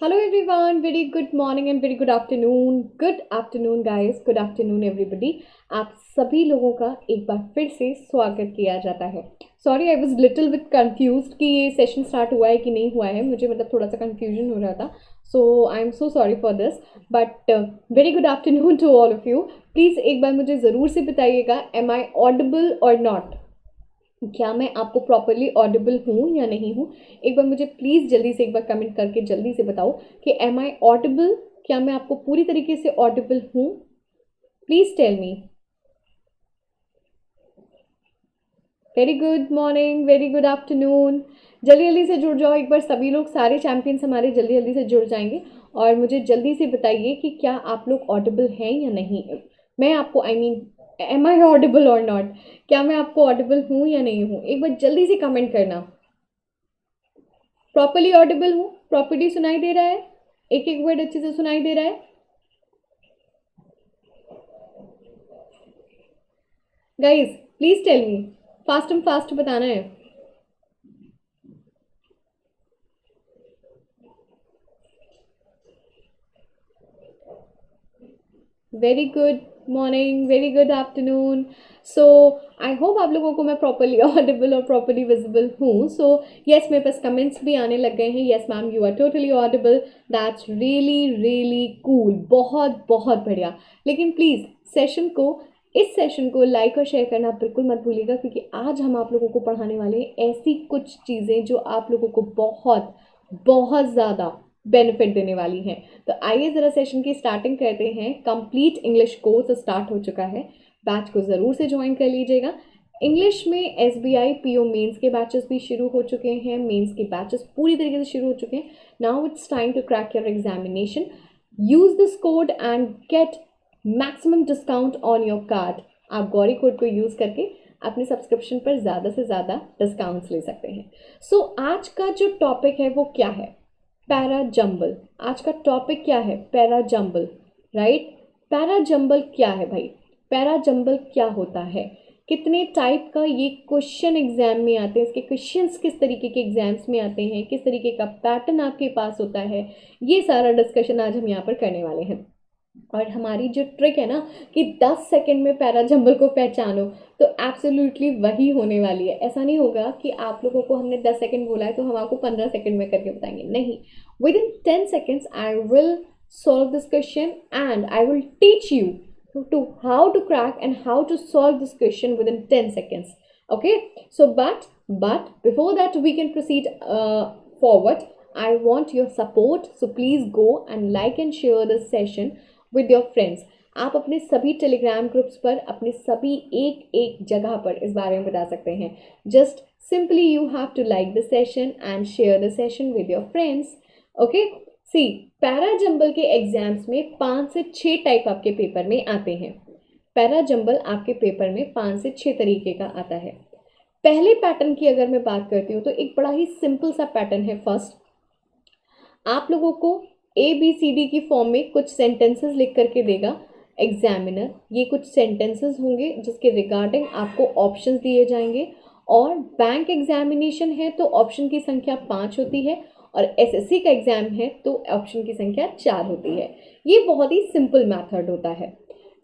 Hello everyone, very good morning and very good afternoon. Good afternoon guys, good afternoon everybody. आप सभी लोगों का एक बार फिर से स्वागत किया जाता है. Sorry I was little bit confused कि ये सेशन स्टार्ट हुआ है कि नहीं हुआ है. मुझे मतलब थोड़ा सा कंफ्यूजन हो रहा था. So I am so sorry for this. But very good afternoon to all of you. Please एक बार मुझे ज़रूर से बताइएगा, एम आई ऑडिबल और नॉट? क्या मैं आपको प्रॉपरली ऑडिबल हूँ या नहीं हूँ? एक बार मुझे प्लीज़ जल्दी से एक बार कमेंट करके जल्दी से बताओ कि एम आई ऑडिबल. क्या मैं आपको पूरी तरीके से ऑडिबल हूँ? Please tell me. Very good morning, very good afternoon. जल्दी जल्दी से जुड़ जाओ एक बार सभी लोग. सारे चैंपियंस हमारे जल्दी जल्दी से जुड़ जाएंगे और मुझे जल्दी से बताइए कि क्या आप लोग ऑडिबल हैं या नहीं. मैं आपको I mean am I audible और नॉट? क्या मैं आपको ऑडिबल हूँ या नहीं हूँ? एक बार जल्दी से कमेंट करना. प्रॉपरली ऑडिबल हूँ? प्रॉपरली सुनाई दे रहा है? एक एक वर्ड अच्छे से सुनाई दे रहा है? Guys please tell me. Fast and fast बताना है. Very good morning, very good afternoon. So I hope आप लोगों को मैं प्रॉपरली ऑडिबल और प्रॉपरली विजिबल हूँ. सो येस, मेरे पास कमेंट्स भी आने लग गए हैं. Yes ma'am, you are totally audible. That's really really cool. बहुत बहुत बढ़िया. लेकिन प्लीज़ सेशन को इस सेशन को लाइक और शेयर करना बिल्कुल मत भूलिएगा, क्योंकि आज हम आप लोगों को पढ़ाने वाले हैं ऐसी कुछ चीज़ें जो आप लोगों को बहुत बहुत ज़्यादा बेनिफिट देने वाली हैं. तो आइए ज़रा सेशन की स्टार्टिंग करते हैं. कंप्लीट इंग्लिश कोर्स स्टार्ट हो चुका है. बैच को ज़रूर से ज्वाइन कर लीजिएगा. इंग्लिश में S B I P O mains के बैचेस भी शुरू हो चुके हैं. मेन्स के बैचेस पूरी तरीके से शुरू हो चुके हैं. Now it's time to crack your examination. Use this code and get maximum discount on your card. आप गौरी कोड को यूज़ करके अपने सब्सक्रिप्शन पर ज़्यादा से ज़्यादा डिस्काउंट्स ले सकते हैं. सो आज का जो टॉपिक है वो क्या है? Para jumble. आज का टॉपिक क्या है? Para jumble. Right. Para jumble क्या है भाई? पैरा जंबल क्या होता है? कितने टाइप का ये क्वेश्चन एग्जाम में आते हैं? इसके क्वेश्चंस किस तरीके के एग्जाम्स में आते हैं? किस तरीके का पैटर्न आपके पास होता है? ये सारा डिस्कशन आज हम यहाँ पर करने वाले हैं. और हमारी जो ट्रिक है ना कि 10 सेकंड में पैरा जंबल को पहचानो, तो एब्सोल्युटली वही होने वाली है. ऐसा नहीं होगा कि आप लोगों को हमने 10 सेकंड बोला है तो हम आपको 15 सेकंड में करके बताएंगे. नहीं. With in 10 seconds I will solve this question and I will teach you to how to crack and how to solve this question within 10 seconds. Okay, so but before that we can proceed forward. I want your support, so please go and like and share this session with your friends. आप अपने सभी Telegram groups पर, अपने सभी एक एक जगह पर इस बारे में बता सकते हैं. Just simply you have to like the session and share the session with your friends. Okay. See, para jumble के एग्जाम्स में 5 से 6 टाइप आपके पेपर में आते हैं. पैरा जंबल आपके पेपर में 5 से 6 तरीके का आता है. पहले पैटर्न की अगर मैं बात करती हूँ तो एक बड़ा ही सिंपल सा पैटर्न है. फर्स्ट, आप लोगों को ए बी सी डी की फॉर्म में कुछ सेंटेंसेस लिख करके देगा एग्जामिनर. ये कुछ सेंटेंसेस होंगे जिसके रिगार्डिंग आपको ऑप्शंस दिए जाएंगे. और बैंक एग्जामिनेशन है तो ऑप्शन की संख्या 5 होती है, और एसएससी का एग्जाम है तो ऑप्शन की संख्या 4 होती है. ये बहुत ही सिंपल मेथड होता है.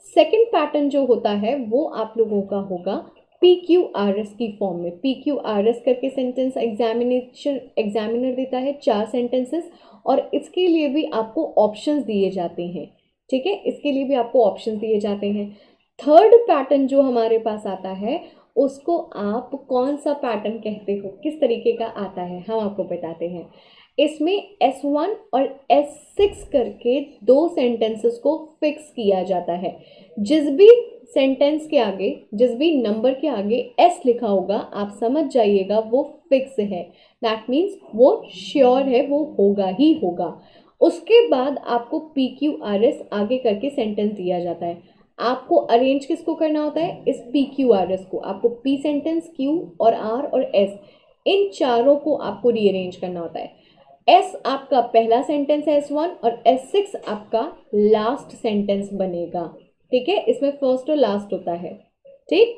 सेकंड पैटर्न जो होता है वो आप लोगों का होगा पी क्यू आर एस की फॉर्म में. पी क्यू आर एस करके सेंटेंस एग्जामिनर देता है 4 सेंटेंसेस, और इसके लिए भी आपको ऑप्शंस दिए जाते हैं. ठीक है, इसके लिए भी आपको ऑप्शंस दिए जाते हैं. थर्ड पैटर्न जो हमारे पास आता है उसको आप कौन सा पैटर्न कहते हो, किस तरीके का आता है, हम आपको बताते हैं। इसमें S1 और S6 करके दो सेंटेंसेस को फिक्स किया जाता है। जिस भी सेंटेंस के आगे, जिस भी नंबर के आगे S लिखा होगा, आप समझ जाइएगा वो फिक्स है। दैट मीन्स वो श्योर है, वो होगा ही होगा। उसके बाद आपको PQRS आगे करके सेंटेंस दिया जाता है। आपको अरेंज किसको करना होता है, इस PQRS को। आपको P सेंटेंस, Q और R और S, इन चारों को आपको रीअरेंज करना होता है। S आपका पहला सेंटेंस है S1, और S6 आपका लास्ट सेंटेंस बनेगा। ठीक है, इसमें फर्स्ट और लास्ट होता है। ठीक,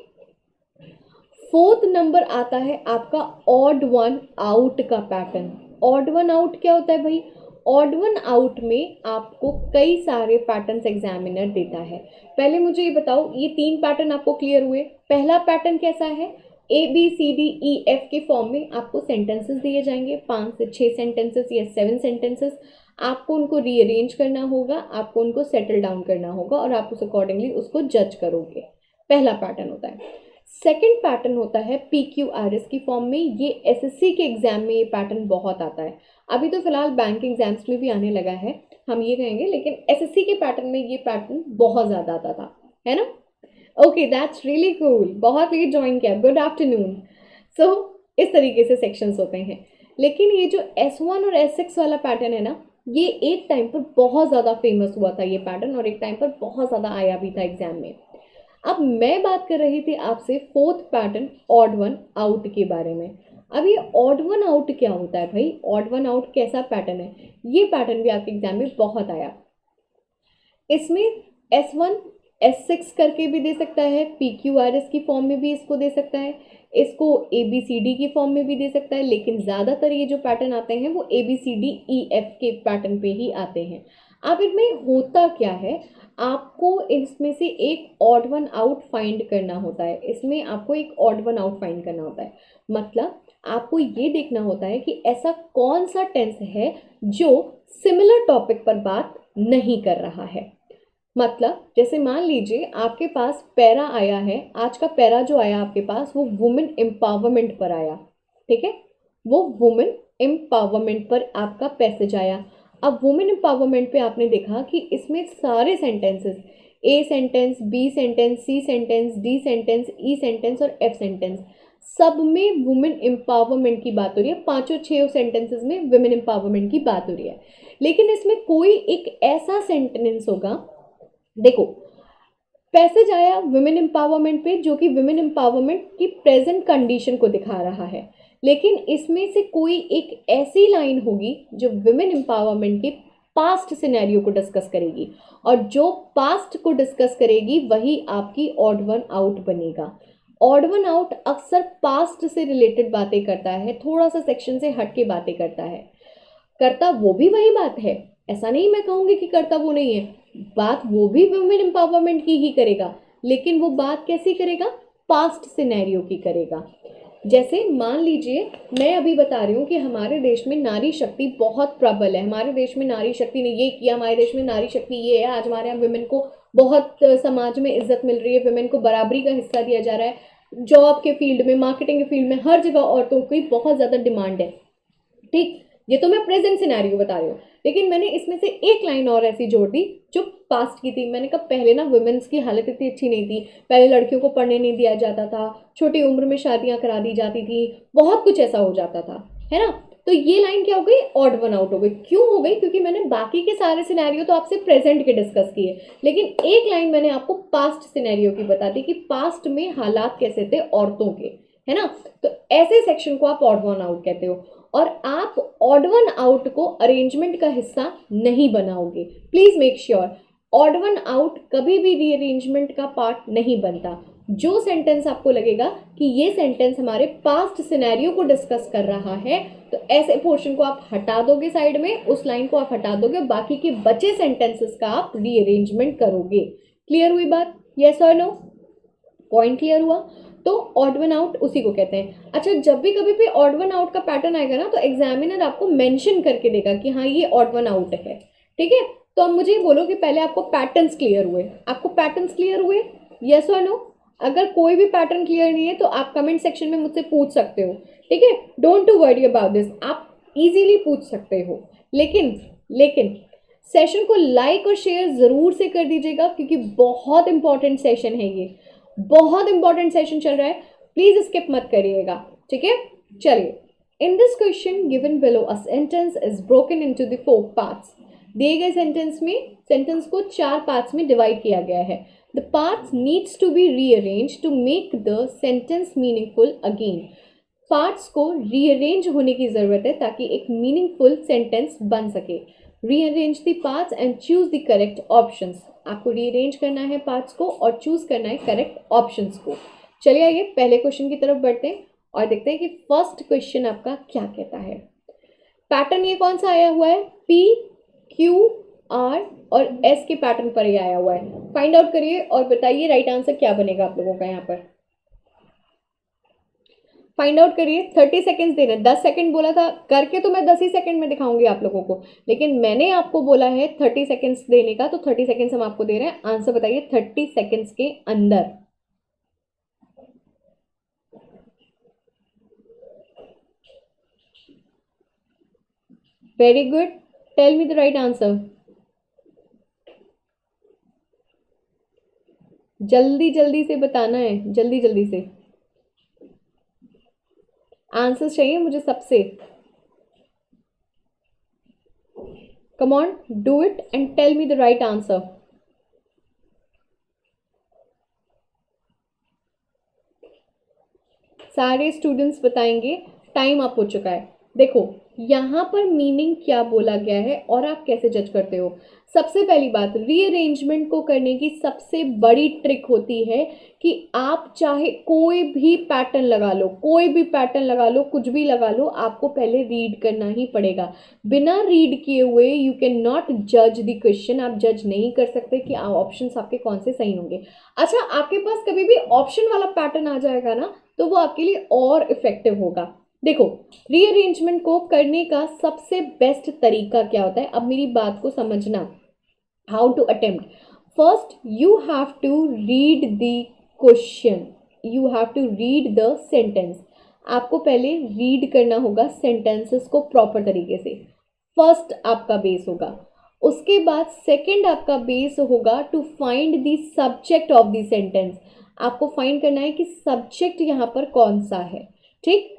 फोर्थ नंबर आता है आपका ऑड वन आउट का पैटर्न। ऑड वन आउट क्या होता है भाई? ऑड वन आउट में आपको कई सारे पैटर्न्स एग्जामिनर देता है। पहले मुझे ये बताओ, ये तीन पैटर्न आपको क्लियर हुए। पहला पैटर्न कैसा है? ABCDEF के फॉर्म में आपको सेंटेंसेस दिए जाएंगे, 5 से 6 सेंटेंसेस या 7 सेंटेंसेस। आपको उनको रीअरेंज करना होगा, आपको उनको सेटल डाउन करना होगा, और आप उस अकॉर्डिंगली उसको जज करोगे। पहला पैटर्न होता है। सेकंड पैटर्न होता है PQRS की फॉर्म में। ये SSC के एग्जाम में ये पैटर्न बहुत आता है। अभी तो फिलहाल बैंक एग्जाम्स में भी आने लगा है, हम ये कहेंगे, लेकिन SSC के पैटर्न में ये पैटर्न बहुत ज़्यादा आता था, है ना? ओके, दैट्स रियली कूल, बहुत लेट ज्वाइन किया, गुड आफ्टरनून। सो इस तरीके से सेक्शंस होते हैं। लेकिन ये जो S1 और S6 वाला पैटर्न है ना, ये एक टाइम पर बहुत ज़्यादा फेमस हुआ था ये पैटर्न, और एक टाइम पर बहुत ज़्यादा आया भी था एग्जाम में। अब मैं बात कर रही थी आपसे fourth pattern odd one out के बारे में। अब ये ऑड वन आउट क्या होता है भाई? ऑड वन आउट कैसा पैटर्न है? ये पैटर्न भी आपके एग्जाम में बहुत आया। इसमें S1 S6 करके भी दे सकता है, PQRS की फॉर्म में भी इसको दे सकता है, इसको ABCD की फॉर्म में भी दे सकता है, लेकिन ज़्यादातर ये जो पैटर्न आते हैं वो ABCDEF के पैटर्न पे ही आते हैं। अब इनमें होता क्या है, आपको इसमें से एक ऑड वन आउट फाइंड करना होता है। इसमें आपको एक ऑड वन आउट फाइंड करना होता है, मतलब आपको ये देखना होता है कि ऐसा कौन सा टेंस है जो सिमिलर टॉपिक पर बात नहीं कर रहा है। मतलब जैसे मान लीजिए आपके पास पैरा आया है, आज का पैरा जो आया आपके पास वो वुमेन एम्पावरमेंट पर आया। ठीक है, वो वुमेन एम्पावरमेंट पर आपका पैसेज आया। अब वुमेन एम्पावरमेंट पे आपने देखा कि इसमें सारे sentences, A sentence, B sentence, C sentence, D sentence, E sentence और F सेंटेंस, सब में वुमेन एम्पावरमेंट की बात हो रही है। पांचों छह सेंटेंसेस में वुमेन एम्पावरमेंट की बात हो रही है। लेकिन इसमें कोई एक ऐसा सेंटेंस होगा, देखो पैसेज आया वुमेन एम्पावरमेंट पे, जो कि वुमेन एम्पावरमेंट की प्रेजेंट कंडीशन को दिखा रहा है, लेकिन इसमें से कोई एक ऐसी लाइन होगी जो वुमेन एम्पावरमेंट के पास्ट सिनेरियो को डिस्कस करेगी, और जो पास्ट को डिस्कस करेगी वही आपकी ऑड वन आउट बनेगा। ऑड वन आउट अक्सर पास्ट से रिलेटेड बातें करता है, थोड़ा सा सेक्शन से हट के बातें करता है। करता वो भी वही बात है, ऐसा नहीं मैं कहूँगी कि करता वो नहीं है, बात वो भी वुमेन एम्पावरमेंट की ही करेगा, लेकिन वो बात कैसी करेगा? पास्ट सिनेरियो की करेगा। जैसे मान लीजिए मैं अभी बता रही हूँ कि हमारे देश में नारी शक्ति बहुत प्रबल है, हमारे देश में नारी शक्ति ने ये किया, हमारे देश में नारी शक्ति ये है, आज हमारे यहाँ वुमेन को बहुत समाज में इज्जत मिल रही है, वुमेन को बराबरी का हिस्सा दिया जा रहा है, जॉब के फील्ड में, मार्केटिंग के फील्ड में, हर जगह औरतों की बहुत ज़्यादा डिमांड है। ठीक, ये तो मैं प्रेजेंट सिनेरियो बता रही हूँ, लेकिन मैंने इसमें से एक लाइन और ऐसी जोड़ दी जो पास्ट की थी। मैंने कहा पहले ना वुमेन्स की हालत इतनी अच्छी नहीं थी, पहले लड़कियों को पढ़ने नहीं दिया जाता था, छोटी उम्र में शादियां करा दी जाती थी, बहुत कुछ ऐसा हो जाता था, है ना? तो ये लाइन क्या हो गई? ऑड वन आउट हो गई। क्यों हो गई? क्योंकि मैंने बाकी के सारे सिनेरियो तो आपसे प्रेजेंट के डिस्कस किए, लेकिन एक लाइन मैंने आपको पास्ट सिनेरियो की बता दी कि पास्ट में हालात कैसे थे औरतों के, है ना? तो ऐसे सेक्शन को आप ऑड वन आउट कहते हो, और आप ऑड वन आउट को अरेंजमेंट का हिस्सा नहीं बनाओगे। Please make sure, odd one out कभी भी रीअरेंजमेंट का पार्ट नहीं बनता। जो सेंटेंस आपको लगेगा कि ये सेंटेंस हमारे पास्ट सिनेरियो को डिस्कस कर रहा है, तो ऐसे पोर्शन को आप हटा दोगे साइड में, उस लाइन को आप हटा दोगे, बाकी के बचे सेंटेंसेस का आप रीअरेंजमेंट करोगे। क्लियर हुई बात? यस और नो? पॉइंट क्लियर हुआ? तो ऑड वन आउट उसी को कहते हैं। अच्छा, जब भी कभी भी ऑड वन आउट का पैटर्न आएगा ना, तो एग्जामिनर आपको मेंशन करके देगा कि हाँ ये ऑड वन आउट है। ठीक है, तो अब मुझे बोलो कि पहले आपको पैटर्न्स क्लियर हुए? आपको पैटर्न्स क्लियर हुए? यस और नो? अगर कोई भी पैटर्न क्लियर नहीं है तो आप कमेंट सेक्शन में मुझसे पूछ सकते हो, ठीक है, don't to worry about this, आप इजीली पूछ सकते हो। लेकिन लेकिन सेशन को लाइक और शेयर ज़रूर से कर दीजिएगा, क्योंकि बहुत इंपॉर्टेंट सेशन है ये, बहुत इंपॉर्टेंट सेशन चल रहा है, प्लीज़ स्किप मत करिएगा, ठीक है। चलिए, in this question given below a sentence is broken into the 4 parts. दिए गए सेंटेंस में सेंटेंस को 4 पार्ट्स में डिवाइड किया गया है। The parts needs to be rearrange to make the sentence meaningful again. Parts को रीअरेंज होने की ज़रूरत है ताकि एक मीनिंगफुल सेंटेंस बन सके। Rearrange the parts and choose the correct options. आपको रीअरेंज करना है पार्ट्स को और चूज करना है करेक्ट ऑप्शंस को। चलिए आइए पहले क्वेश्चन की तरफ बढ़ते हैं और देखते हैं कि फर्स्ट क्वेश्चन आपका क्या कहता है। पैटर्न ये कौन सा आया हुआ है, पी क्यू आर और एस के पैटर्न पर ये आया हुआ है। फाइंड आउट करिए और बताइए राइट आंसर क्या बनेगा आप लोगों का। यहाँ पर फाइंड आउट करिए, 30 सेकेंड्स देना। 10 सेकेंड बोला था, करके तो मैं 10 ही सेकेंड में दिखाऊंगी आप लोगों को, लेकिन मैंने आपको बोला है 30 सेकेंड्स देने का, तो 30 सेकेंड्स हम आपको दे रहे हैं। आंसर बताइए 30 सेकेंड्स के अंदर। Very good, tell me the right answer. जल्दी जल्दी से बताना है, जल्दी जल्दी से आंसर चाहिए मुझे सबसे। Come on, do it and tell me the right answer. सारे स्टूडेंट्स बताएंगे, टाइम अप हो चुका है। देखो यहाँ पर मीनिंग क्या बोला गया है और आप कैसे जज करते हो। सबसे पहली बात, रीअरेंजमेंट को करने की सबसे बड़ी ट्रिक होती है कि आप चाहे कोई भी पैटर्न लगा लो, कोई भी पैटर्न लगा लो, कुछ भी लगा लो, आपको पहले रीड करना ही पड़ेगा। बिना रीड किए हुए यू कैन नॉट जज द क्वेश्चन। आप जज नहीं कर सकते कि ऑप्शन आपके कौन से सही होंगे। अच्छा, आपके पास कभी भी ऑप्शन वाला पैटर्न आ जाएगा ना, तो वो आपके लिए और इफेक्टिव होगा। देखो, रीअरेंजमेंट को करने का सबसे बेस्ट तरीका क्या होता है, अब मेरी बात को समझना। How to attempt, first you have to read the question, you have to read the sentence. आपको पहले रीड करना होगा सेंटेंसेस को प्रॉपर तरीके से, फर्स्ट आपका बेस होगा। उसके बाद सेकंड आपका बेस होगा to find the subject of the sentence. आपको फाइंड करना है कि सब्जेक्ट यहाँ पर कौन सा है, ठीक।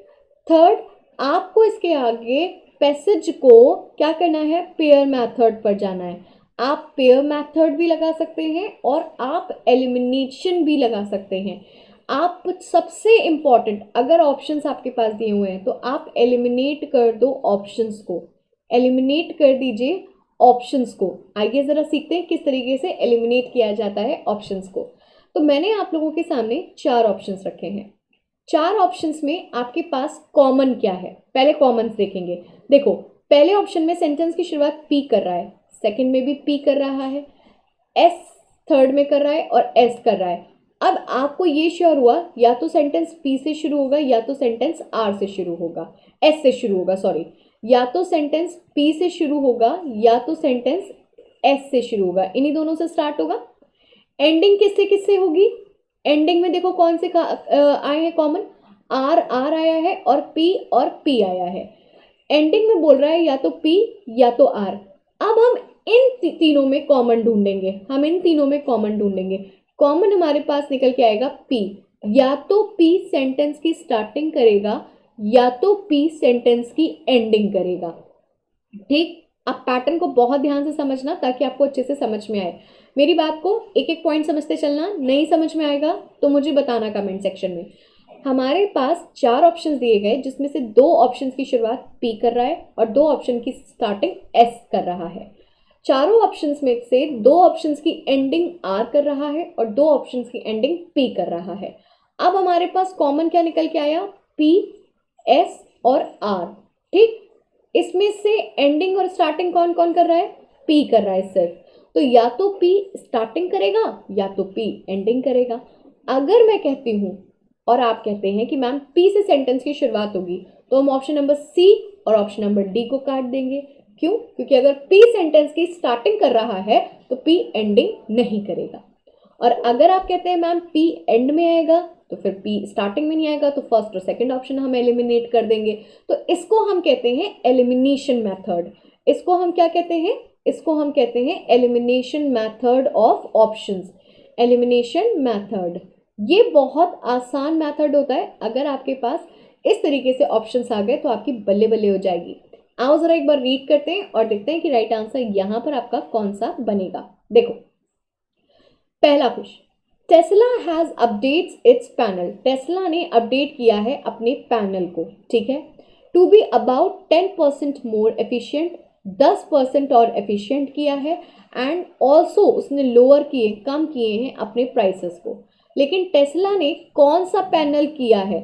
थर्ड, आपको इसके आगे पैसेज को क्या करना है, पेयर मेथड पर जाना है। आप पेयर मेथड भी लगा सकते हैं और आप एलिमिनेशन भी लगा सकते हैं। आप सबसे इम्पॉर्टेंट, अगर ऑप्शंस आपके पास दिए हुए हैं तो आप एलिमिनेट कर दो ऑप्शंस को, एलिमिनेट कर दीजिए ऑप्शंस को। आइए ज़रा सीखते हैं किस तरीके से एलिमिनेट किया जाता है ऑप्शंस को। तो मैंने आप लोगों के सामने 4 ऑप्शंस रखे हैं। 4 ऑप्शंस में आपके पास कॉमन क्या है, पहले कॉमन्स देखेंगे। देखो, पहले ऑप्शन में सेंटेंस की शुरुआत पी कर रहा है, सेकंड में भी पी कर रहा है, एस थर्ड में कर रहा है और एस कर रहा है। अब आपको ये श्योर हुआ या तो सेंटेंस पी से शुरू होगा या तो सेंटेंस आर से शुरू होगा, एस से शुरू होगा, सॉरी, या तो सेंटेंस पी से शुरू होगा या तो सेंटेंस एस से शुरू होगा, इन्हीं दोनों से स्टार्ट होगा। एंडिंग किससे किससे होगी, एंडिंग में देखो कौन से आए हैं कॉमन, आर आर आया है और पी आया है। एंडिंग में बोल रहा है या तो पी या तो आर। अब हम इन तीनों में कॉमन ढूंढेंगे, हम इन तीनों में कॉमन ढूंढेंगे। कॉमन हमारे पास निकल के आएगा पी, या तो पी सेंटेंस की स्टार्टिंग करेगा या तो पी सेंटेंस की एंडिंग करेगा, ठीक। आप पैटर्न को बहुत ध्यान से समझना ताकि आपको अच्छे से समझ में आए। मेरी बात को एक एक पॉइंट समझते चलना, नहीं समझ में आएगा तो मुझे बताना कमेंट सेक्शन में। हमारे पास 4 ऑप्शंस दिए गए जिसमें से 2 ऑप्शंस की शुरुआत पी कर रहा है और 2 ऑप्शन की स्टार्टिंग एस कर रहा है। चारों ऑप्शंस में से 2 ऑप्शंस की एंडिंग आर कर रहा है और 2 ऑप्शंस की एंडिंग पी कर रहा है। अब हमारे पास कॉमन क्या निकल के आया, पी, एस और आर, ठीक। इसमें से एंडिंग और स्टार्टिंग कौन कौन कर रहा है, पी कर रहा है सिर्फ, तो या तो पी स्टार्टिंग करेगा या तो पी एंडिंग करेगा। अगर मैं कहती हूँ और आप कहते हैं कि मैम पी से सेंटेंस की शुरुआत होगी, तो हम ऑप्शन नंबर सी और ऑप्शन नंबर डी को काट देंगे। क्यों, क्योंकि अगर पी सेंटेंस की स्टार्टिंग कर रहा है तो पी एंडिंग नहीं करेगा। और अगर आप कहते हैं मैम पी एंड में आएगा तो फिर पी स्टार्टिंग में नहीं आएगा, तो फर्स्ट और सेकंड ऑप्शन हम एलिमिनेट कर देंगे। तो इसको हम कहते हैं एलिमिनेशन मेथड। इसको हम क्या कहते हैं? इसको हम कहते हैं elimination method of options. Elimination method ये बहुत आसान मेथड होता है। अगर आपके पास इस तरीके से ऑप्शंस आ गए तो आपकी बल्ले बल्ले हो जाएगी। आओ जरा एक बार रीड करते हैं और देखते हैं कि राइट आंसर यहां पर आपका कौन सा बनेगा। देखो पहला question, Tesla has updates its panel. Tesla ने अपडेट किया है अपने पैनल को, ठीक है, to be about 10% more efficient, 10% और एफिशिएंट किया है, एंड ऑल्सो उसने लोअर किए, कम किए हैं अपने प्राइसेस को। लेकिन टेस्ला ने कौन सा पैनल किया है?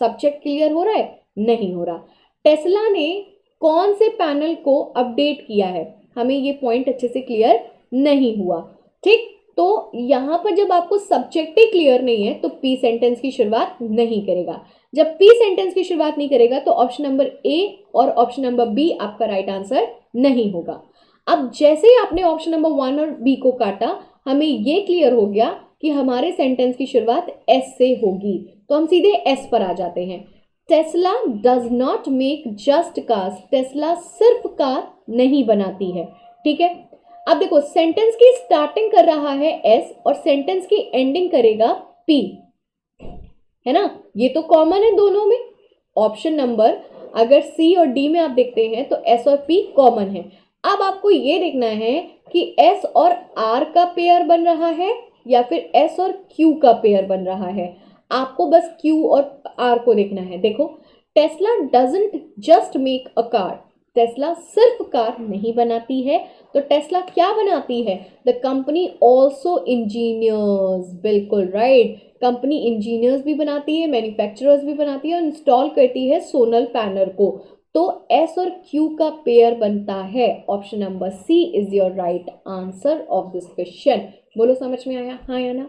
सब्जेक्ट क्लियर हो रहा है? नहीं हो रहा। टेस्ला ने कौन से पैनल को अपडेट किया है? हमें ये पॉइंट अच्छे से क्लियर नहीं हुआ, ठीक। तो यहां पर जब आपको सब्जेक्ट ही क्लियर नहीं है तो पी सेंटेंस की शुरुआत नहीं करेगा। जब पी सेंटेंस की शुरुआत नहीं करेगा तो ऑप्शन नंबर ए और ऑप्शन नंबर बी आपका राइट आंसर नहीं होगा। अब जैसे ही आपने ऑप्शन नंबर 1 और बी को काटा, हमें ये क्लियर हो गया कि हमारे सेंटेंस की शुरुआत एस से होगी, तो हम सीधे एस पर आ जाते हैं। Tesla does not make just cars. Tesla सिर्फ कार नहीं बनाती है, ठीक है। अब देखो सेंटेंस की स्टार्टिंग कर रहा है एस और सेंटेंस की एंडिंग करेगा पी, है ना। ये तो कॉमन है दोनों में। ऑप्शन नंबर अगर सी और डी में आप देखते हैं तो एस और पी कॉमन है। अब आपको ये देखना है कि एस और आर का पेयर बन रहा है या फिर एस और क्यू का पेयर बन रहा है। आपको बस क्यू और आर को देखना है। देखो Tesla doesn't just make a car. Tesla सिर्फ कार नहीं बनाती है, तो टेस्ला क्या बनाती है? The company also engineers. बिल्कुल राइट, कंपनी इंजीनियर्स भी बनाती है, मैन्युफैक्चरर्स भी बनाती है और इंस्टॉल करती है सोलर पैनल को। तो एस और क्यू का पेयर बनता है। Option number C is your right answer of this question. बोलो समझ में आया? हाँ या ना?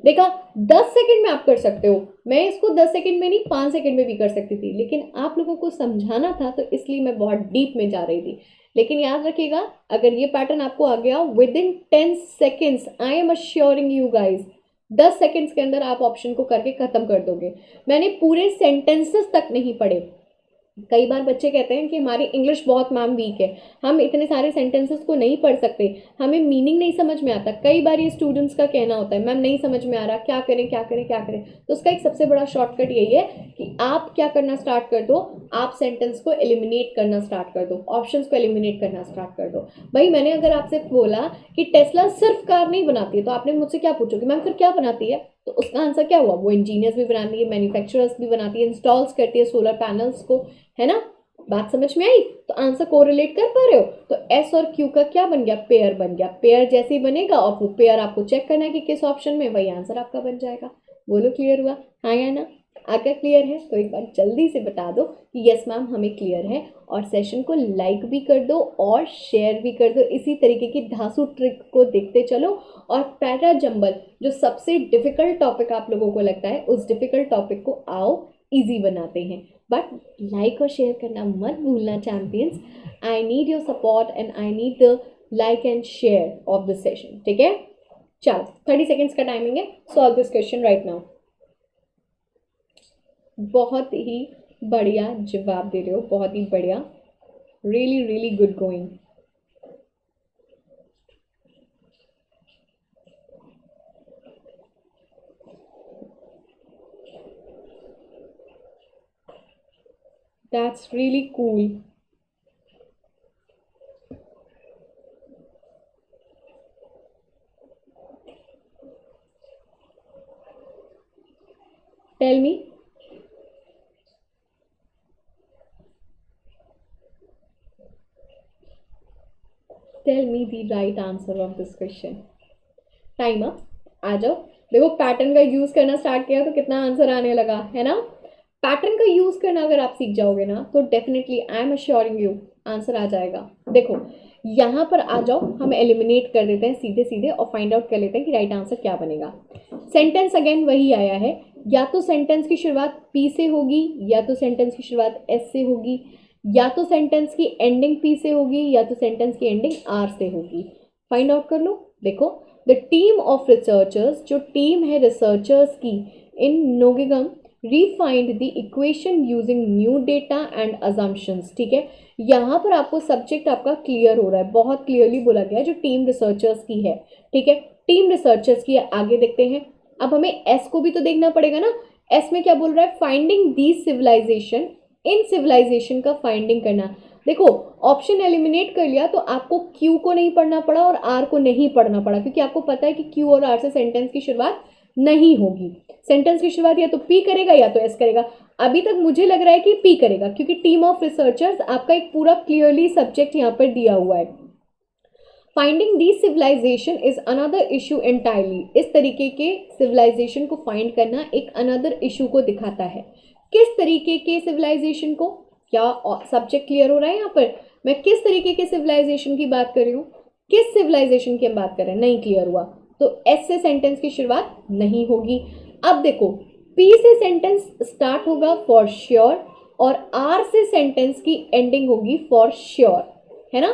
देखा 10 सेकंड में आप कर सकते हो। मैं इसको 10 सेकंड में नहीं 5 सेकंड में भी कर सकती थी, लेकिन आप लोगों को समझाना था तो इसलिए मैं बहुत डीप में जा रही थी। लेकिन याद रखिएगा, अगर ये पैटर्न आपको आ गया with in 10 seconds, I am assuring you guys 10 seconds के अंदर आप ऑप्शन को करके खत्म कर दोगे। मैंने पूरे सेंटेंसेस तक नहीं पढ़े। कई बार बच्चे कहते हैं कि हमारी इंग्लिश बहुत मैम वीक है, हम इतने सारे सेंटेंसेस को नहीं पढ़ सकते, हमें मीनिंग नहीं समझ में आता। कई बार ये स्टूडेंट्स का कहना होता है मैम नहीं समझ में आ रहा, क्या करें क्या करें क्या करें। तो उसका एक सबसे बड़ा शॉर्टकट यही है कि आप क्या करना स्टार्ट कर दो, आप सेंटेंस को एलिमिनेट करना स्टार्ट कर दो, ऑप्शंस को एलिमिनेट करना स्टार्ट कर दो। भाई मैंने अगर आपसे बोला कि टेस्ला सिर्फ कार नहीं बनाती है, तो आपने मुझसे क्या पूछोगे मैम फिर क्या बनाती है? तो उसका आंसर क्या हुआ? वो इंजीनियर्स भी बनाती है, मैन्युफैक्चरर्स भी बनाती है, इंस्टॉल्स करती है सोलर पैनल्स को, है ना। बात समझ में आई? तो आंसर को रिलेट कर पा रहे हो? तो एस और क्यू का क्या बन गया? पेयर बन गया। पेयर जैसे ही बनेगा और वो पेयर आपको चेक करना है कि किस ऑप्शन में, वही आंसर आपका बन जाएगा। बोलो क्लियर हुआ? हाँ या ना? अगर क्लियर है तो एक बार जल्दी से बता दो कि यस मैम हमें क्लियर है, और सेशन को लाइक भी कर दो और शेयर भी कर दो। इसी तरीके की धांसू ट्रिक को देखते चलो और पैरा जंबल जो सबसे डिफिकल्ट टॉपिक आप लोगों को लगता है, उस डिफिकल्ट टॉपिक को आओ इजी बनाते हैं। बट लाइक और शेयर करना मत भूलना champions. I need your support and I need the like and share of this session, ठीक है। चलो 30 सेकेंड्स का टाइमिंग है, solve this question right now. बहुत ही बढ़िया जवाब दे रहे हो, बहुत ही बढ़िया, really really good going. That's really cool. Tell me. Tell me the right answer of this question. Time up, आ जाओ। देखो पैटर्न का यूज करना स्टार्ट किया तो कितना आंसर आने लगा, है ना। पैटर्न का यूज करना अगर आप सीख जाओगे ना तो definitely I am assuring you answer आ जाएगा। देखो यहाँ पर आ जाओ, हम एलिमिनेट कर देते हैं सीधे सीधे और फाइंड आउट कर लेते हैं कि राइट आंसर क्या बनेगा। सेंटेंस अगेन वही आया है, या तो सेंटेंस की शुरुआत पी से होगी, या तो सेंटेंस की शुरुआत एस से होगी, या तो सेंटेंस की एंडिंग पी से होगी, या तो सेंटेंस की एंडिंग आर से होगी। फाइंड आउट कर लो। देखो, द टीम ऑफ रिसर्चर्स, जो टीम है रिसर्चर्स की इन नोगिगम, refined the equation using new data and assumptions. ठीक है, यहाँ पर आपको सब्जेक्ट आपका क्लियर हो रहा है, बहुत क्लियरली बोला गया है जो टीम रिसर्चर्स की है। ठीक है, टीम रिसर्चर्स की है। आगे देखते हैं। अब हमें एस को भी तो देखना पड़ेगा ना। एस में क्या बोल रहा है? Finding the civilisation, in civilisation का फाइंडिंग करना। देखो, ऑप्शन एलिमिनेट कर लिया तो आपको क्यू को नहीं पढ़ना पड़ा और आर को नहीं पढ़ना पड़ा, क्योंकि आपको पता है कि क्यू और आर से सेंटेंस की शुरुआत नहीं होगी। सेंटेंस की शुरुआत या तो पी करेगा या तो एस करेगा। अभी तक मुझे लग रहा है कि पी करेगा, क्योंकि टीम ऑफ रिसर्चर्स आपका एक पूरा क्लियरली सब्जेक्ट यहाँ पर दिया हुआ है। Finding the civilization is another issue entirely. इस तरीके के सिविलाइजेशन को फाइंड करना एक अनदर इशू को दिखाता है। किस तरीके के सिविलाइजेशन को? क्या सब्जेक्ट क्लियर हो रहा है यहाँ पर? मैं किस तरीके के सिविलाइजेशन की बात कर रही हूँ, किस सिविलाइजेशन की हम बात कर रहे हैं? नहीं क्लियर हुआ तो एस से सेंटेंस की शुरुआत नहीं होगी। अब देखो, पी से सेंटेंस स्टार्ट होगा फॉर श्योर और आर से सेंटेंस की एंडिंग होगी फॉर श्योर, है ना?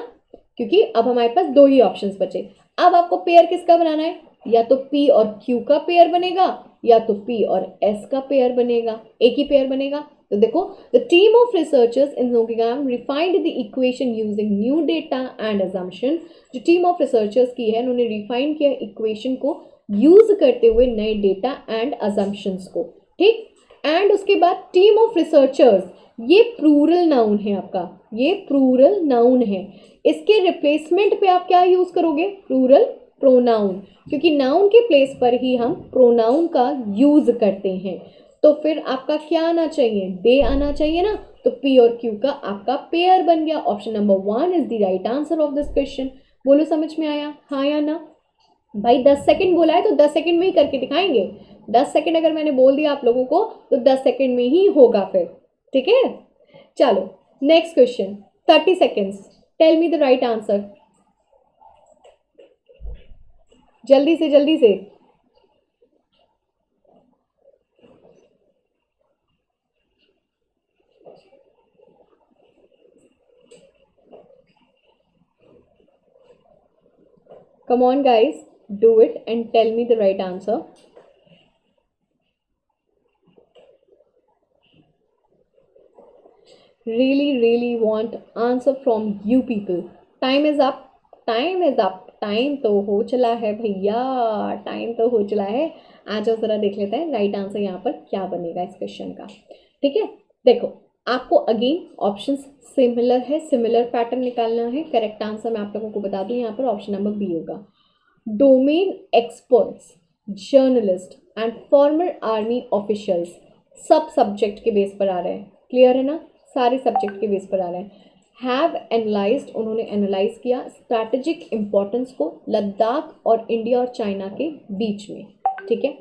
क्योंकि अब हमारे पास दो ही ऑप्शंस बचे। अब आपको पेयर किसका बनाना है? या तो पी और क्यू का पेयर बनेगा या तो पी और एस का पेयर बनेगा, एक ही पेयर बनेगा। तो देखो, the team of researchers in नोगिगम refined the equation using new data and assumption. जो टीम ऑफ रिसर्चर्स की है, उन्होंने रिफाइन किया इक्वेशन को यूज करते हुए नए डेटा एंड अजम्पशंस को। ठीक, एंड उसके बाद टीम ऑफ रिसर्चर्स, ये प्लूरल नाउन है आपका, ये प्लूरल नाउन है। इसके रिप्लेसमेंट पे आप क्या यूज करोगे? प्लूरल प्रोनाउन, क्योंकि नाउन के प्लेस पर ही हम प्रोनाउन का यूज करते हैं। तो फिर आपका क्या आना चाहिए? दे आना चाहिए ना। तो पी और क्यू का आपका पेयर बन गया। Option number 1 is the right answer of this question. बोलो, समझ में आया? हाँ या ना? भाई 10 सेकंड बोला है तो 10 सेकंड में ही करके दिखाएंगे। 10 सेकंड अगर मैंने बोल दिया आप लोगों को तो 10 सेकंड में ही होगा फिर। ठीक है, चलो next question. 30 seconds, tell me the right answer. जल्दी से जल्दी से। Come on guys, do it and tell me the right answer. Really want answer from you people. Time is up. Time is up. Time तो हो चला है भैया, time तो हो चला है। आ जाओ जरा देख लेते हैं राइट आंसर यहाँ पर क्या बनेगा इस क्वेश्चन का। ठीक है, देखो आपको अगेन ऑप्शंस सिमिलर है, सिमिलर पैटर्न निकालना है। करेक्ट आंसर मैं आप लोगों को बता दूं, यहाँ पर ऑप्शन नंबर बी होगा। Domain experts, journalist and farmer army officials सब सब्जेक्ट के बेस पर आ रहे हैं। क्लियर है ना? सारे सब्जेक्ट के बेस पर आ रहे हैं। हैव एनालाइज्ड, उन्होंने एनालाइज किया स्ट्रैटेजिक इंपॉर्टेंस को लद्दाख और इंडिया और चाइना के बीच में। ठीक है,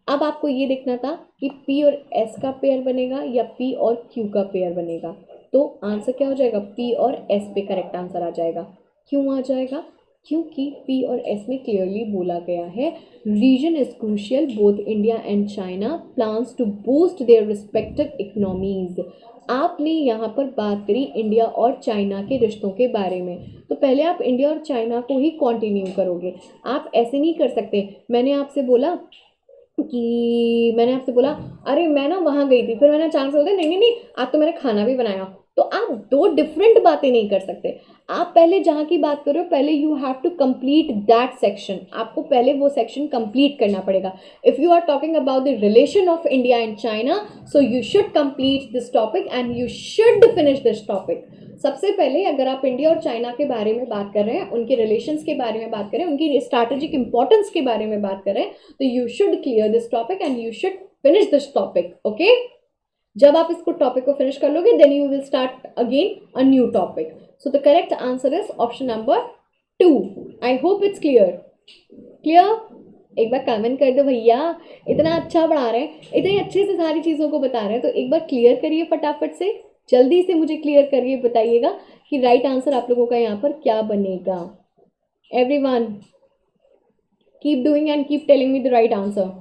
अब आपको ये देखना था कि पी और एस का पेयर बनेगा या पी और क्यू का पेयर बनेगा। तो आंसर क्या हो जाएगा? पी और एस पे करेक्ट आंसर आ जाएगा। क्यों आ जाएगा? क्योंकि पी और एस में क्लियरली बोला गया है reason is crucial, both India and China plans to boost their respective economies. आपने यहाँ पर बात करी इंडिया और चाइना के रिश्तों के बारे में, तो पहले आप इंडिया और चाइना को ही कंटिन्यू करोगे। आप ऐसे नहीं कर सकते। मैंने आपसे बोला अरे मैं ना वहां गई थी, फिर मैंने अचानक से बोला नहीं नहीं नहीं आज तो मैंने खाना भी बनाया। तो आप दो डिफरेंट बातें नहीं कर सकते। आप पहले जहां की बात कर रहे हो, पहले you have to complete that section. आपको पहले वो सेक्शन कंप्लीट करना पड़ेगा। If you are talking about the relation of India and China, so you should complete this topic and you should finish this topic. सबसे पहले अगर आप India और चाइना के बारे में बात कर रहे हैं, उनके रिलेशंस के बारे में बात कर रहे हैं, उनकी स्ट्रैटेजिक इंपॉर्टेंस के बारे में बात कर रहे हैं, तो you should clear this topic and you should finish this topic. Okay, जब आप इसको टॉपिक को फिनिश कर लोगे then you will start again a new topic. So the correct answer is option number 2। I hope it's clear. Clear? एक बार comment कर दो भैया, इतना अच्छा पढ़ा रहे हैं, इतने अच्छे से सारी चीज़ों को बता रहे हैं, तो एक बार क्लियर करिए फटाफट से, जल्दी से मुझे क्लियर करिए, बताइएगा कि राइट आंसर आप लोगों का यहाँ पर क्या बनेगा। Everyone keep doing and keep telling me the right answer.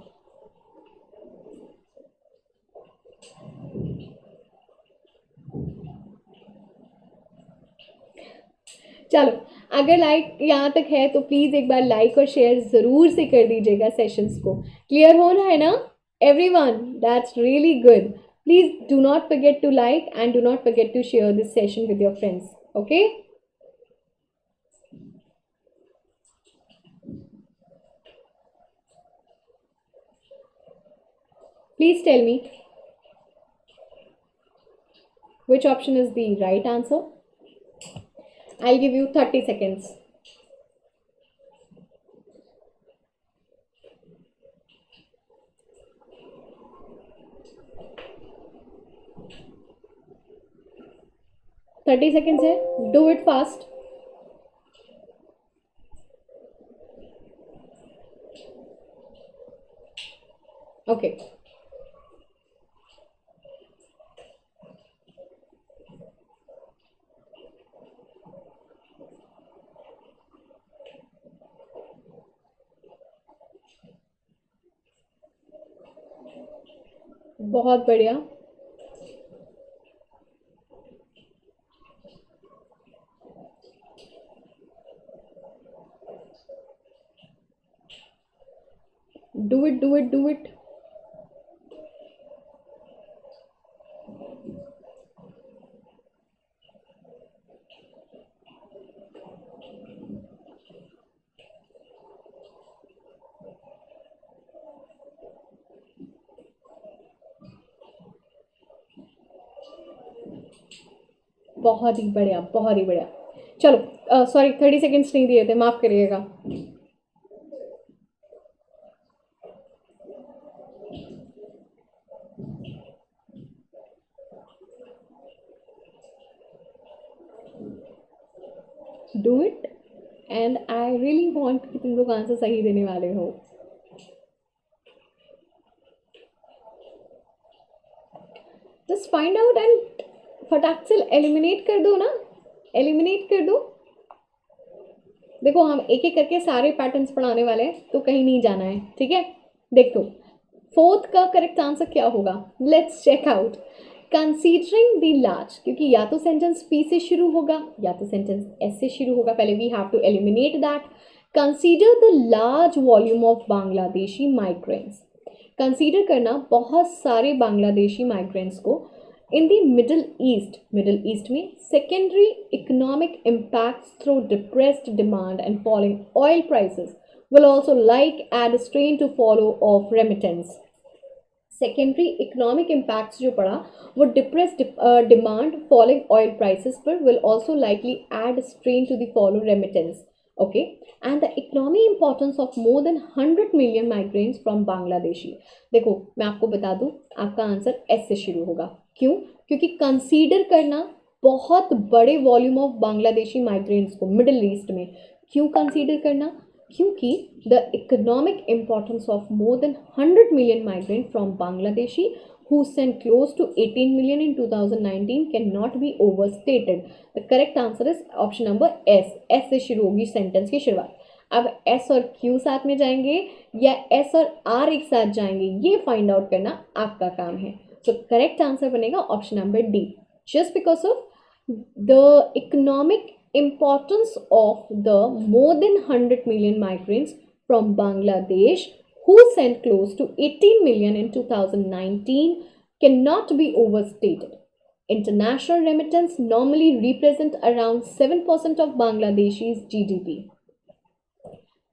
चलो अगर लाइक यहाँ तक है तो प्लीज़ एक बार लाइक और शेयर ज़रूर से कर दीजिएगा सेशंस को। क्लियर हो रहा है ना everyone? That's really good. Please do not forget to like and do not forget to share this session with your friends, okay? Please tell me which option is the right answer. I'll give you 30 seconds. Thirty seconds है, do it fast. Okay, बहुत बढ़िया। Do it, do it, do it. बहुत ही बढ़िया, बहुत ही बढ़िया। चलो सॉरी 30 सेकेंड्स नहीं दिए थे, माफ़ करिएगा। Do it and I really want कि तुम लोग आंसर सही देने वाले हो। जस्ट फाइंड आउट एंड फटाक से एलिमिनेट कर दो ना, एलिमिनेट कर दो। देखो हम एक एक करके सारे पैटर्न्स पढ़ाने वाले हैं तो कहीं नहीं जाना है, ठीक है? देखो फोर्थ का करेक्ट आंसर क्या होगा, let's check out. Considering the large, क्योंकि या तो सेंटेंस पी से शुरू होगा या तो सेंटेंस एस से शुरू होगा। पहले we have to eliminate that. Consider the large volume of Bangladeshi migrants. Consider करना बहुत सारे बांग्लादेशी माइग्रेंट्स को in the Middle East में secondary economic impacts through depressed demand and falling oil prices will also like add strain to follow of remittance. Secondary economic impacts जो पढ़ा वो depressed demand, falling oil prices पर will also likely add strain to the follow remittance. Okay, and the economic importance of more than 100 million migrants from Bangladeshi. देखो मैं आपको बता दूं, आपका आंसर एस से शुरू होगा। क्यों? क्योंकि कंसीडर करना बहुत बड़े वॉल्यूम ऑफ बांग्लादेशी माइग्रेंट्स को मिडिल ईस्ट में। क्यों कंसीडर करना? क्योंकि the economic importance of more than 100 million migrant from Bangladeshi who sent close to 18 million in 2019 cannot be overstated. The correct answer is option number S. S से शुरू होगी sentence की शुरुआत। अब S और Q साथ में जाएंगे या S और R एक साथ जाएंगे, ये फाइंड आउट करना आपका काम है। So correct answer बनेगा option number D. Just because of the economic importance of the more than 100 million migrants from Bangladesh who sent close to 18 million in 2019 cannot be overstated. International remittance normally represent around 7% of Bangladesh's GDP.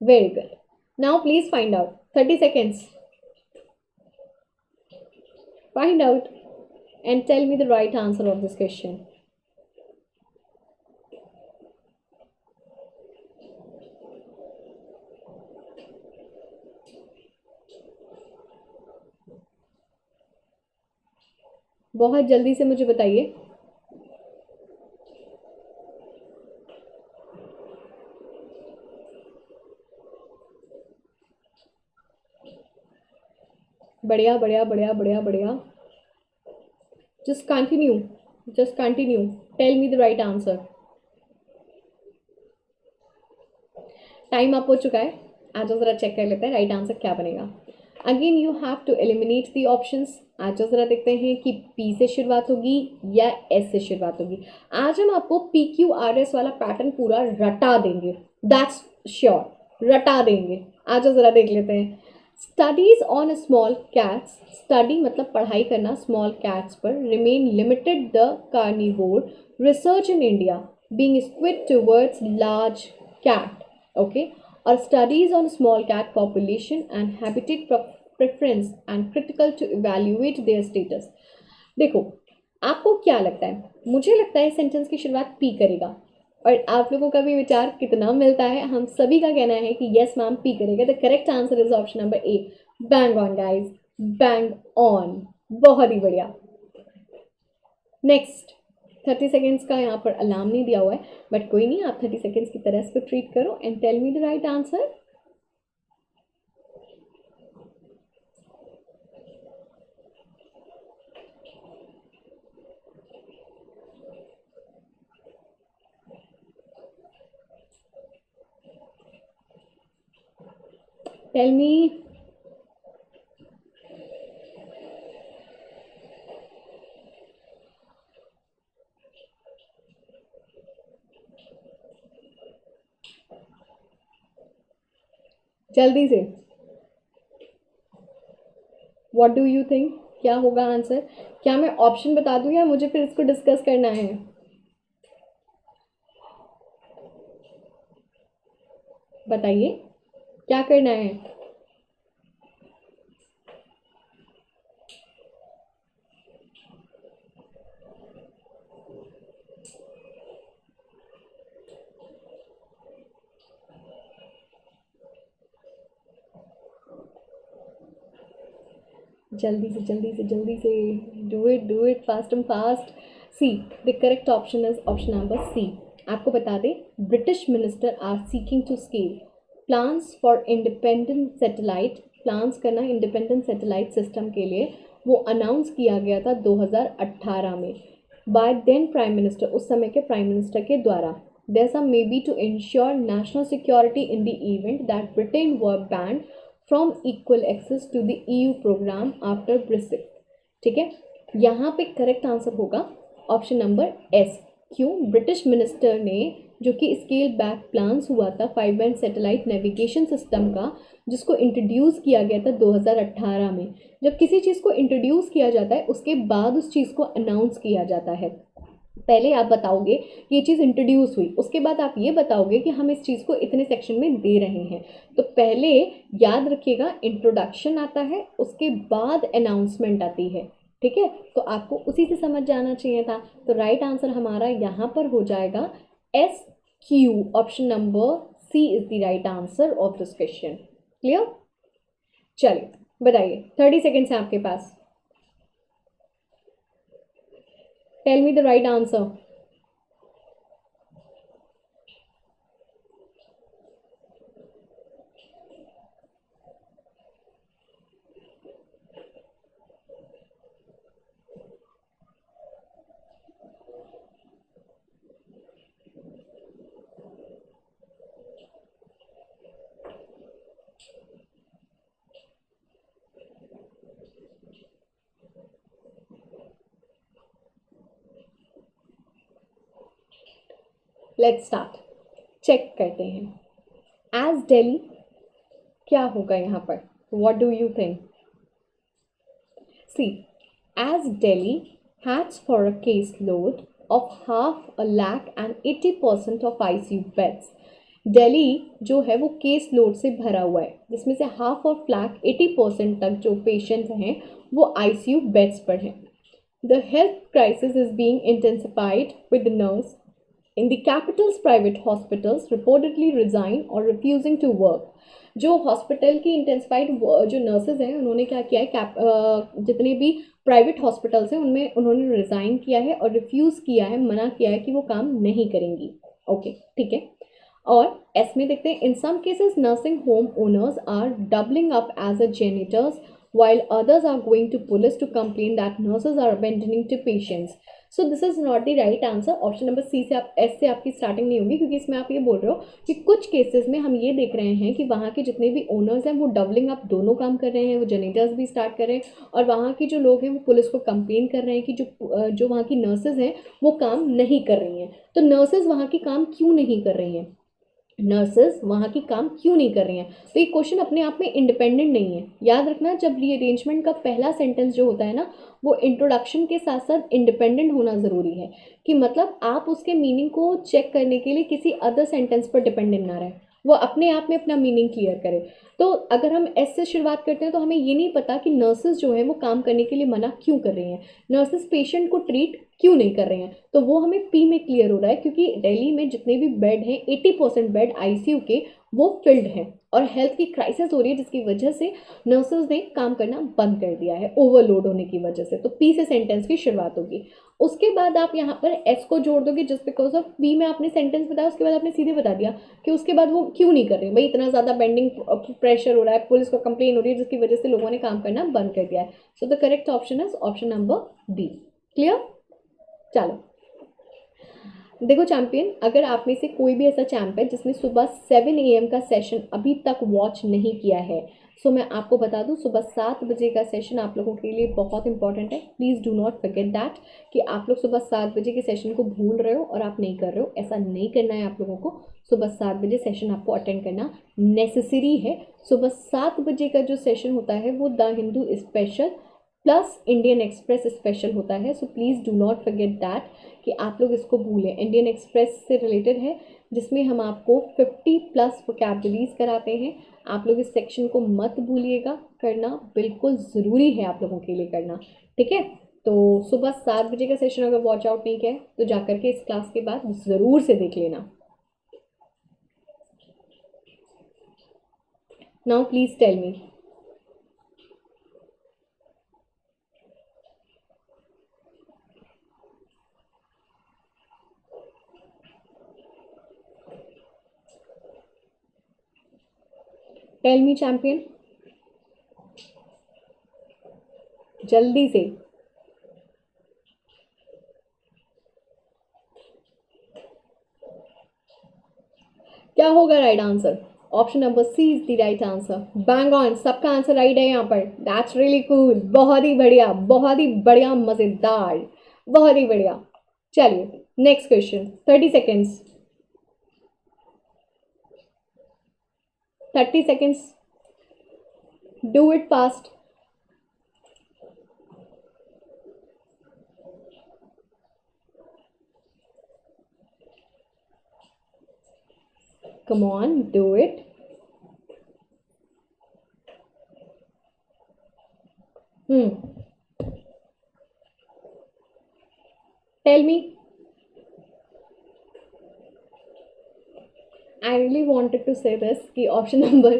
Very good. Now please find out. 30 seconds. Find out and tell me the right answer of this question. बहुत जल्दी से मुझे बताइए। बढ़िया बढ़िया बढ़िया बढ़िया बढ़िया। Just continue. Just continue. Tell me the right answer. Time up हो चुका है, आ जाओ ज़रा चेक कर लेते हैं राइट आंसर क्या बनेगा। Again you have to eliminate the options. आज जरा देखते हैं कि पी से शुरुआत होगी या एस से शुरुआत होगी। आज हम आपको पी क्यू आर एस वाला पैटर्न पूरा रटा देंगे, दैट्स श्योर, रटा देंगे। आज जरा देख लेते हैं। Studies on small cats, study मतलब पढ़ाई करना स्मॉल कैट्स पर, remain limited the carnivore research in India being skewed towards large cat, okay, और studies on small cat population and habitat preference and critical to evaluate their status. देखो आपको क्या लगता है? मुझे लगता है सेंटेंस की शुरुआत पी करेगा, और आप लोगों का भी विचार कितना मिलता है? हम सभी का कहना है कि यस मैम पी करेगा। The correct answer is option number A, bang on guys, bang on, बहुत ही बढ़िया। नेक्स्ट 30 सेकेंड्स का यहाँ पर अलार्म नहीं दिया हुआ है, बट कोई नहीं, आप 30 सेकेंड्स की तरह इसको ट्रीट करो and tell me the right answer. Tell me. जल्दी से, व्हाट डू यू थिंक, क्या होगा आंसर? क्या मैं ऑप्शन बता दूं या मुझे फिर इसको डिस्कस करना है? बताइए क्या करना है। जल्दी से जल्दी से जल्दी से, do it fast and fast. See, the correct option is option number C. आपको बता दें, British minister are seeking to scale plans for independent satellite, plans करना इंडिपेंडेंट सैटेलाइट सिस्टम के लिए, वो अनाउंस किया गया था 2018 में बाय देन प्राइम मिनिस्टर, उस समय के प्राइम मिनिस्टर के द्वारा। There's a maybe to ensure national security in the event that Britain were banned from equal access to the EU program after Brexit। ठीक है, यहाँ पे करेक्ट आंसर होगा ऑप्शन नंबर एस। क्यों? ब्रिटिश मिनिस्टर ने, जो कि स्केल बैक प्लान्स हुआ था 5 बैंड सैटेलाइट नेविगेशन सिस्टम का, जिसको इंट्रोड्यूस किया गया था 2018 में। जब किसी चीज़ को इंट्रोड्यूस किया जाता है उसके बाद उस चीज़ को अनाउंस किया जाता है। पहले आप बताओगे कि ये चीज़ इंट्रोड्यूस हुई, उसके बाद आप ये बताओगे कि हम इस चीज़ को इतने सेक्शन में दे रहे हैं। तो पहले याद रखिएगा, इंट्रोडक्शन आता है, उसके बाद अनाउंसमेंट आती है। ठीक है, तो आपको उसी से समझ जाना चाहिए था। तो राइट आंसर हमारा यहाँ पर हो जाएगा S Q, option number C is the right answer of this question. Clear? चलिए बताइए, 30 सेकेंड्स है आपके पास। Tell me the right answer. Let's start, check करते हैं। एज दिल्ली, क्या होगा यहाँ पर? What do you think? See, as Delhi has for a caseload of 500,000 and 80% of ICU beds. Delhi जो है वो केस लोड से भरा हुआ है, जिसमें से 500,000 80% तक जो पेशेंट्स हैं वो ICU बेड्स पर हैं। The health crisis is being intensified with nurse in the capital's private hospitals reportedly resign or refusing to work। जो हॉस्पिटल की इंटेंसिफाइड जो नर्सेज हैं उन्होंने क्या किया है, जितने भी प्राइवेट हॉस्पिटल्स हैं उनमें उन्होंने रिज़ाइन किया है और रिफ्यूज़ किया है, मना किया है कि वो काम नहीं करेंगी। ओके ठीक है, और एस में देखते हैं, in some cases nursing home owners are doubling up as a janitors while others are going to police to complain that nurses are abandoning to patients। So this is not the right answer. Option number C से आप S से आपकी starting नहीं होगी, क्योंकि इसमें आप ये बोल रहे हो कि कुछ केसेस में हम ये देख रहे हैं कि वहाँ के जितने भी ओनर्स हैं वो डबलिंग अप दोनों काम कर रहे हैं, वो जनरेटर्स भी स्टार्ट कर रहे हैं, और वहाँ के जो लोग हैं वो पुलिस को कंप्लेन कर रहे हैं कि जो वहाँ की नर्सेज हैं वो काम नहीं कर रही हैं। तो नर्सेज वहाँ की काम क्यों नहीं कर रही हैं, नर्सेज वहाँ की काम क्यों नहीं कर रही हैं? तो ये क्वेश्चन अपने आप में इंडिपेंडेंट नहीं है। याद रखना, जब रीअरेंजमेंट का पहला सेंटेंस जो होता है ना, वो इंट्रोडक्शन के साथ साथ इंडिपेंडेंट होना ज़रूरी है, कि मतलब आप उसके मीनिंग को चेक करने के लिए किसी अदर सेंटेंस पर डिपेंडेंट ना रहे, वो अपने आप में अपना मीनिंग क्लियर करे। तो अगर हम एस से शुरुआत करते हैं तो हमें ये नहीं पता कि नर्सेज जो है वो काम करने के लिए मना क्यों कर रही हैं, नर्सेज पेशेंट को ट्रीट क्यों नहीं कर रहे हैं। तो वो हमें पी में क्लियर हो रहा है, क्योंकि दिल्ली में जितने भी बेड हैं 80% बेड आईसीयू के वो फिल्ड हैं, और हेल्थ की क्राइसिस हो रही है, जिसकी वजह से नर्सेज ने काम करना बंद कर दिया है ओवरलोड होने की वजह से। तो पी से सेंटेंस की शुरुआत होगी। उसके बाद आप यहाँ पर एस को जोड़ दोगे जस्ट बिकॉज ऑफ बी में आपने सेंटेंस बताया, उसके बाद आपने सीधे बता दिया कि उसके बाद वो क्यों नहीं कर रहे भाई, इतना ज़्यादा बेंडिंग प्रेशर हो रहा है, पुलिस को कंप्लेन हो रही है, जिसकी वजह से लोगों ने काम करना बंद कर दिया है। So the correct option is option number B. Clear? चलो देखो चैंपियन, अगर आप में से कोई भी ऐसा चैंप है जिसने सुबह 7 AM का सेशन अभी तक वॉच नहीं किया है, सो मैं आपको बता दूं सुबह 7 बजे का सेशन आप लोगों के लिए बहुत इंपॉर्टेंट है। Please do not forget that कि आप लोग सुबह 7 बजे के सेशन को भूल रहे हो और आप नहीं कर रहे हो। ऐसा नहीं करना है आप लोगों को। सुबह 7 बजे सेशन आपको अटेंड करना नेसेसरी है। सुबह 7 बजे का जो सेशन होता है वो the Hindu special plus Indian express special होता है। So please do not forget that कि आप लोग इसको भूलें। इंडियन एक्सप्रेस से रिलेटेड है, जिसमें हम आपको 50+ वोकैबुलरीज कराते हैं। आप लोग इस सेक्शन को मत भूलिएगा, करना बिल्कुल ज़रूरी है आप लोगों के लिए करना। ठीक है? तो सुबह 7 बजे का सेशन अगर वॉच आउट नहीं किया है तो जाकर के इस क्लास के बाद ज़रूर से देख लेना। Now please tell me, tell me champion, जल्दी से। क्या होगा right answer? Option number C is the right answer. Bang on, सबका आंसर राइट है यहाँ पर। दैट्स रियली कूल, बहुत ही बढ़िया, बहुत ही बढ़िया, मजेदार, बहुत ही बढ़िया। चलिए next question, 30 seconds, 30 seconds, do it fast. Come on, do it. Tell me. I really wanted to say this कि ऑप्शन नंबर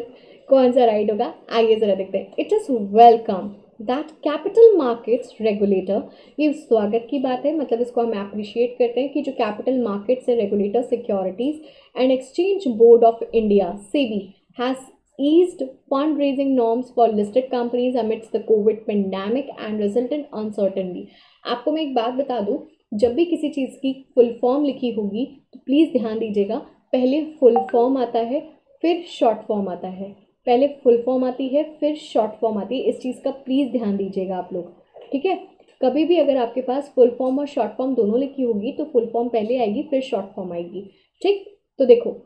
कौन सा राइट होगा। आइए जरा देखते हैं। It is welcome that capital markets regulator, ये स्वागत की बात है, मतलब इसको हम अप्रिशिएट करते हैं कि जो कैपिटल मार्केट से regulator securities and exchange board of India SEBI has eased fundraising norms for listed companies amidst the COVID pandemic and resultant uncertainty। आपको मैं एक बात बता दूं, जब भी किसी चीज़ की फुल फॉर्म लिखी होगी तो प्लीज़ ध्यान दीजिएगा, पहले फुल फॉर्म आता है फिर शॉर्ट फॉर्म आता है, पहले फुल फॉर्म आती है फिर शॉर्ट फॉर्म आती है। इस चीज़ का प्लीज़ ध्यान दीजिएगा आप लोग। ठीक है? कभी भी अगर आपके पास फुल फॉर्म और शॉर्ट फॉर्म दोनों लिखी होगी तो फुल फॉर्म पहले आएगी फिर शॉर्ट फॉर्म आएगी। ठीक? तो देखो,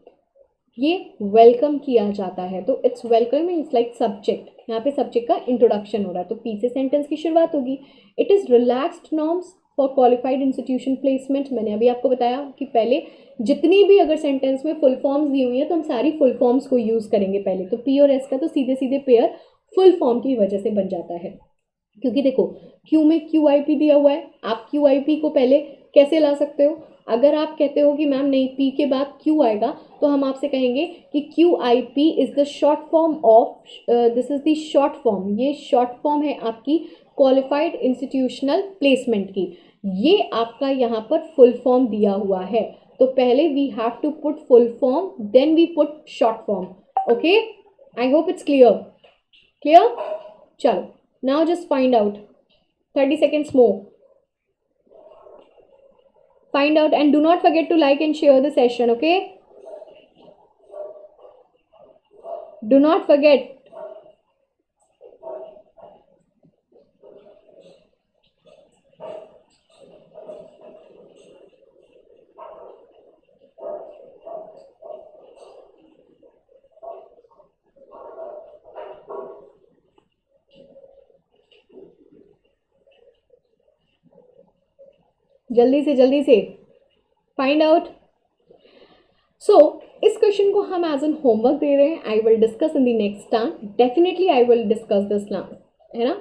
ये वेलकम किया जाता है, तो it's welcome means like subject, यहाँ पे सब्जेक्ट का इंट्रोडक्शन हो रहा है, तो पी से सेंटेंस की शुरुआत होगी। It is relaxed norms for qualified institution placement. मैंने अभी आपको बताया कि पहले जितनी भी अगर सेंटेंस में फुल फॉर्म्स दी हुई है तो हम सारी फुल फॉर्म्स को यूज़ करेंगे पहले। तो पी और एस का तो सीधे सीधे पेयर फुल फॉर्म की वजह से बन जाता है, क्योंकि देखो क्यू में क्यू आई पी दिया हुआ है, आप क्यू आई पी को पहले कैसे ला सकते हो? अगर आप कहते हो कि मैम नहीं पी के बाद क्यू आएगा, तो हम आपसे कहेंगे कि Q I P is the short form of, this is the short form, ये शॉर्ट फॉर्म है आपकी क्वालिफाइड इंस्टीट्यूशनल प्लेसमेंट की। ये आपका यहाँ पर फुल फॉर्म दिया हुआ है, तो पहले we have to put full form then we put short form. Okay, I hope it's clear. Clear? चलो, now just find out, 30 seconds more। Find out and do not forget to like and share the session, okay? Do not forget. जल्दी से find out. सो इस question को हम as an homework दे रहे हैं. I will discuss in the next time. Definitely I will discuss this now, है ना.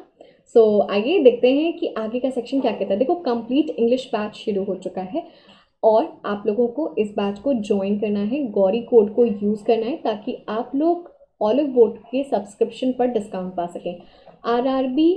सो आइए देखते हैं कि आगे का सेक्शन क्या कहता है. देखो, कंप्लीट इंग्लिश बैच शुरू हो चुका है और आप लोगों को इस बैच को ज्वाइन करना है. गौरी कोड को यूज़ करना है ताकि आप लोग ऑलिव बोट के सब्सक्रिप्शन पर डिस्काउंट पा सकें. आरआरबी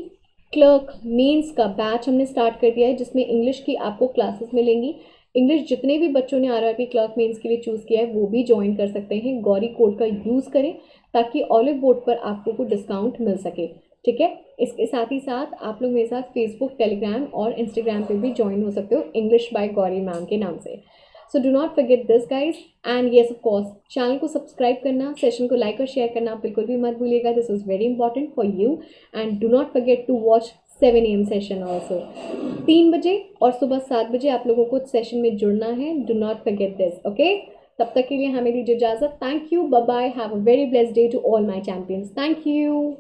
क्लर्क मेंस का बैच हमने स्टार्ट कर दिया है जिसमें इंग्लिश की आपको क्लासेस मिलेंगी. इंग्लिश जितने भी बच्चों ने आरआरबी क्लर्क मेंस के लिए चूज़ किया है वो भी ज्वाइन कर सकते हैं. गौरी कोड का यूज़ करें ताकि ऑलिव बोट पर आपको को डिस्काउंट मिल सके. ठीक है. इसके साथ ही साथ आप लोग मेरे साथ फेसबुक, टेलीग्राम और इंस्टाग्राम पे भी ज्वाइन हो सकते हो इंग्लिश बाय गौरी मैम के नाम से. So do not forget this guys. And yes of course channel को सब्सक्राइब करना, सेशन को लाइक और शेयर करना बिल्कुल भी मत भूलिएगा. This is very important for you. And do not forget to watch 7 AM session also. 3 बजे और सुबह 7 बजे आप लोगों को सेशन में जुड़ना है. Do not forget this, okay. तब तक के लिए हमें दीजिए इजाज़त. Thank you. Bye bye. Have a very blessed day to all my champions. Thank you.